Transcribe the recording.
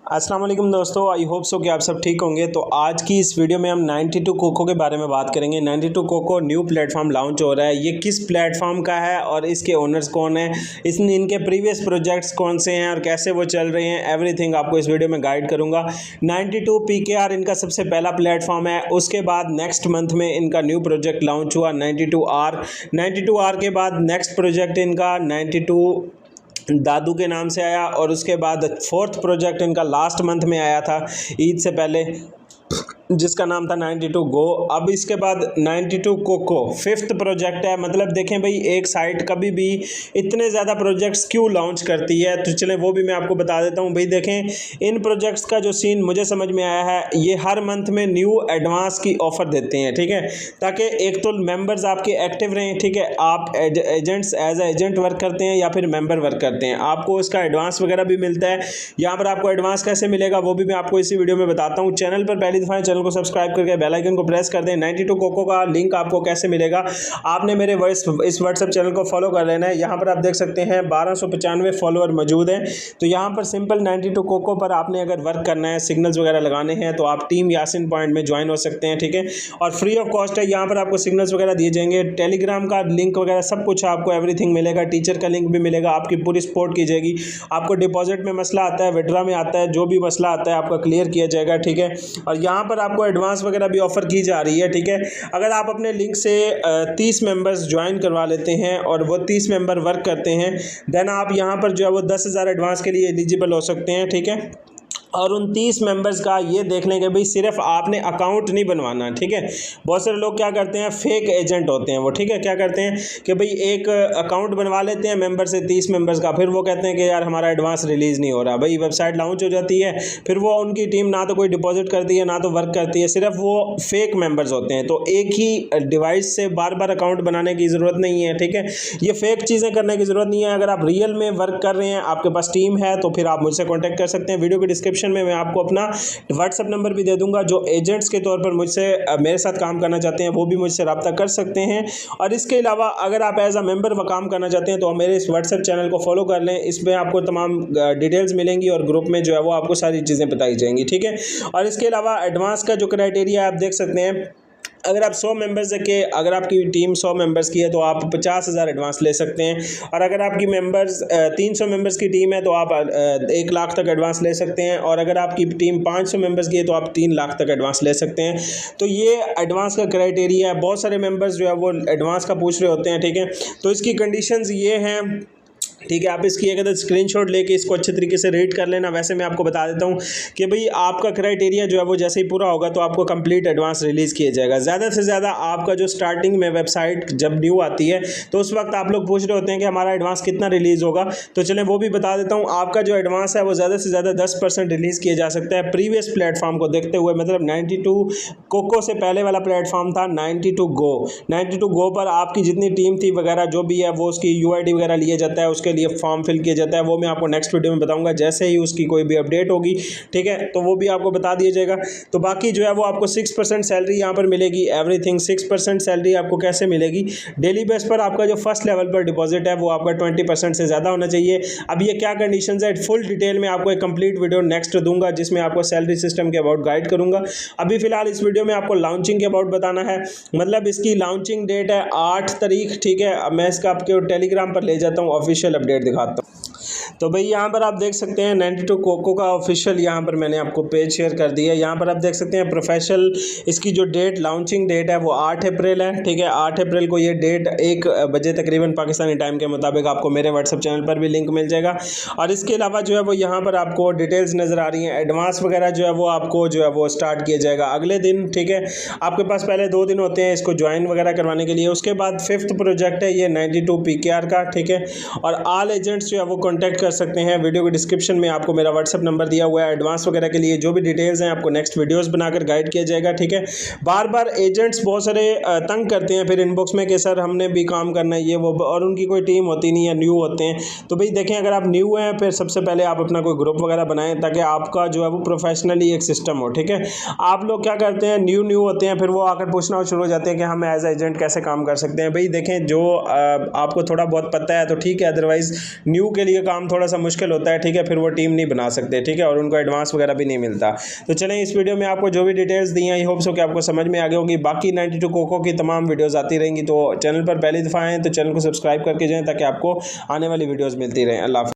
अस्सलाम वालेकुम दोस्तों, आई होप सो कि आप सब ठीक होंगे। तो आज की इस वीडियो में हम 92 कोको के बारे में बात करेंगे। 92 कोको न्यू प्लेटफॉर्म लॉन्च हो रहा है। ये किस प्लेटफॉर्म का है और इसके ओनर्स कौन है, इनके प्रीवियस प्रोजेक्ट्स कौन से हैं और कैसे वो चल रहे हैं, एवरीथिंग आपको इस वीडियो में गाइड करूंगा। 92 PKR इनका सबसे पहला प्लेटफॉर्म है। उसके बाद नेक्स्ट मंथ में इनका न्यू प्रोजेक्ट लॉन्च हुआ 92R। 92R के बाद नेक्स्ट प्रोजेक्ट इनका 92 दादू के नाम से आया और उसके बाद फोर्थ प्रोजेक्ट इनका लास्ट मंथ में आया था ईद से पहले, जिसका नाम था 92 गो। अब इसके बाद 92 कोको फिफ्थ प्रोजेक्ट है। मतलब देखें भाई, एक साइट कभी भी इतने ज़्यादा प्रोजेक्ट्स क्यों लॉन्च करती है, तो चलें वो भी मैं आपको बता देता हूँ। भाई देखें, इन प्रोजेक्ट्स का जो सीन मुझे समझ में आया है, ये हर मंथ में न्यू एडवांस की ऑफ़र देते हैं, ठीक है, ताकि एक तो मेंबर्स आपके एक्टिव रहें, ठीक है। आप एजेंट्स एज एजेंट वर्क करते हैं या फिर मेंबर वर्क करते हैं, आपको उसका एडवांस वगैरह भी मिलता है। यहाँ पर आपको एडवांस कैसे मिलेगा वो भी मैं आपको इसी वीडियो में बताता हूँ। चैनल पर पहली दफ़ा चैनल को सब्सक्राइब करके बेल आइकन को प्रेस कर दें। 92 कोको का लिंक आपको कैसे मिलेगा, आपने मेरे इस व्हाट्सएप चैनल को फॉलो कर लेना है। यहाँ पर आप देख सकते हैं 1295 फॉलोअर मौजूद हैं। तो यहाँ पर सिंपल 92 कोको पर आपने अगर वर्क करना है, सिग्नल्स वगैरह लगाने हैं, तो आप टीम यासिन पॉइंट में ज्वाइन हो सकते हैं, ठीक है। और फ्री ऑफ कॉस्ट है। यहाँ पर आपको सिग्नल्स वगैरह दिए जाएंगे, टेलीग्राम का लिंक वगैरह सब कुछ आपको एवरीथिंग मिलेगा, टीचर का लिंक भी मिलेगा, आपकी पूरी सपोर्ट की जाएगी। आपको डिपॉजिट में मसला आता है, विड्रॉ में आता है, जो भी मसला आता है आपका क्लियर किया जाएगा, ठीक है। और यहाँ पर आपको एडवांस वगैरह भी ऑफर की जा रही है, ठीक है। अगर आप अपने लिंक से 30 मेंबर्स ज्वाइन करवा लेते हैं और वो 30 मेंबर वर्क करते हैं, देन आप यहाँ पर जो है वो 10,000 एडवांस के लिए एलिजिबल हो सकते हैं, ठीक है। और उन 30 मेंबर्स का ये देख लें कि भाई सिर्फ आपने अकाउंट नहीं बनवाना, ठीक है। बहुत सारे लोग क्या करते हैं, फेक एजेंट होते हैं वो, ठीक है। क्या करते हैं कि भाई एक अकाउंट बनवा लेते हैं मेंबर से 30 मेंबर्स का, फिर वो कहते हैं कि यार हमारा एडवांस रिलीज़ नहीं हो रहा। भाई वेबसाइट लॉन्च हो जाती है, फिर वो उनकी टीम ना तो कोई डिपॉजिट करती है ना तो वर्क करती है, सिर्फ वो फेक मेंबर्स होते हैं। तो एक ही डिवाइस से बार बार अकाउंट बनाने की ज़रूरत नहीं है, ठीक है। ये फेक चीज़ें करने की ज़रूरत नहीं है। अगर आप रियल में वर्क कर रहे हैं, आपके पास टीम है, तो फिर आप मुझसे कॉन्टैक्ट कर सकते हैं। वीडियो के डिस्क्रिप्शन में मैं आपको अपना व्हाट्सएप नंबर भी दे दूंगा। जो एजेंट्स के तौर पर मुझसे मेरे साथ काम करना चाहते हैं वो भी मुझसे रब्ता कर सकते हैं। और इसके अलावा अगर आप एज अ मेंबर काम करना चाहते हैं तो मेरे इस व्हाट्सएप चैनल को फॉलो कर लें। इसमें आपको तमाम डिटेल्स मिलेंगी और ग्रुप में जो है वो आपको सारी चीज़ें बताई जाएंगी, ठीक है। और इसके अलावा एडवांस का जो क्राइटेरिया आप देख सकते हैं, अगर आप 100 मेंबर्स के, अगर आपकी टीम 100 मेंबर्स की है तो आप 50,000 एडवांस ले सकते हैं। और अगर आपकी मेंबर्स 300 मेंबर्स की टीम है तो आप 1 लाख तक एडवांस ले सकते हैं। और अगर आपकी टीम 500 मेंबर्स की है तो आप 3 लाख तक एडवांस ले सकते हैं। तो ये एडवांस का क्राइटेरिया है। बहुत सारे मेंबर्स जो है वो एडवांस का पूछ रहे होते हैं, ठीक है। तो इसकी कंडीशंस ये हैं, ठीक है। आप इसकी अगर स्क्रीनशॉट लेके इसको अच्छे तरीके से रीड कर लेना। वैसे मैं आपको बता देता हूँ कि भाई आपका क्राइटेरिया जो है वो जैसे ही पूरा होगा तो आपको कंप्लीट एडवांस रिलीज़ किया जाएगा। ज़्यादा से ज़्यादा आपका जो स्टार्टिंग में वेबसाइट जब न्यू आती है तो उस वक्त आप लोग पूछ रहे होते हैं कि हमारा एडवांस कितना रिलीज़ होगा, तो चलें वो भी बता देता हूँ। आपका जो एडवांस है वो ज़्यादा से ज़्यादा 10% रिलीज़ किया जा सकता है प्रीवियस प्लेटफॉर्म को देखते हुए। मतलब 92 कोको से पहले वाला प्लेटफॉर्म था 92 गो। 92 गो पर आपकी जितनी टीम थी वगैरह जो भी है वो उसकी UID वगैरह लिया जाता है, उसके लिए फॉर्म फिल किया जाता है। वो मैं आपको नेक्स्ट वीडियो में बताऊंगा जैसे ही उसकी कोई भी अपडेट होगी, ठीक है, तो वो भी आपको बता दिया जाएगा। तो बाकी जो है वो आपको 6% सैलरी यहाँ पर मिलेगी, एवरीथिंग 6% सैलरी आपको कैसे मिलेगी, डेली बेस पर आपका जो फर्स्ट लेवल पर डिपॉजिट है वो आपका 20% से ज़्यादा होना चाहिए। अब ये क्या कंडीशंस है, फुल डिटेल में आपको एक कंप्लीट वीडियो नेक्स्ट दूंगा जिसमें आपको सैलरी सिस्टम के अबाउट गाइड करूंगा। अभी फिलहाल इस वीडियो में आपको लॉन्चिंग के अबाउट बताना है। मतलब इसकी लॉन्चिंग डेट है 8 तारीख, ठीक है। अब मैं इसका आपके टेलीग्राम पर ले जाता हूँ, ऑफिशियल अपडेट दिखाता हूँ। तो भाई यहाँ पर आप देख सकते हैं 92 कोको का ऑफिशियल यहाँ पर मैंने आपको पेज शेयर कर दिया है। यहाँ पर आप देख सकते हैं प्रोफेशनल, इसकी जो डेट लॉन्चिंग डेट है वो 8 अप्रैल है, ठीक है। 8 अप्रैल को ये डेट 1 बजे तकरीबन पाकिस्तानी टाइम के मुताबिक आपको मेरे व्हाट्सएप चैनल पर भी लिंक मिल जाएगा। और इसके अलावा जो है वो यहाँ पर आपको डिटेल्स नज़र आ रही हैं। एडवांस वगैरह जो है वो आपको जो है वो स्टार्ट किया जाएगा अगले दिन, ठीक है। आपके पास पहले 2 दिन होते हैं इसको ज्वाइन वगैरह करवाने के लिए। उसके बाद फिफ्थ प्रोजेक्ट है ये 92 PKR का, ठीक है। और ऑल एजेंट्स जो है वो कॉन्टैक्ट कर सकते हैं। वीडियो के डिस्क्रिप्शन में आपको मेरा व्हाट्सएप नंबर दिया हुआ है। एडवांस वगैरह के लिए जो भी डिटेल्स हैं आपको नेक्स्ट वीडियोस बनाकर गाइड किया जाएगा, ठीक है। बार बार एजेंट्स बहुत सारे तंग करते हैं फिर इनबॉक्स में कि सर हमने भी काम करना है ये वो, और उनकी कोई टीम होती नहीं है, न्यू होते हैं। तो भाई देखें, अगर आप न्यू हैं फिर सबसे पहले आप अपना कोई ग्रुप वगैरह बनाएं ताकि आपका जो है वो प्रोफेशनली एक सिस्टम हो, ठीक है। आप लोग क्या करते हैं, न्यू होते हैं, फिर वो आकर पूछना शुरू हो जाते हैं कि हम एज एजेंट कैसे काम कर सकते हैं। भाई देखें, जो आपको थोड़ा बहुत पता है तो ठीक है, अदरवाइज अदरवाइज़ न्यू के लिए काम थोड़ा सा मुश्किल होता है, ठीक है, फिर वो टीम नहीं बना सकते, ठीक है, और उनको एडवांस वगैरह भी नहीं मिलता। तो चलें, इस वीडियो में आपको जो भी डिटेल्स दी हैं आई होप सो कि आपको समझ में आ गई होगी। बाकी 92 कोको की तमाम वीडियोज़ आती रहेंगी, तो चैनल पर पहली दफ़ा आएँ तो चैनल को सब्सक्राइब करके जाएँ ताकि आपको आने वाली वीडियोज़ मिलती रहें। अल्लाह हाफ़िज़।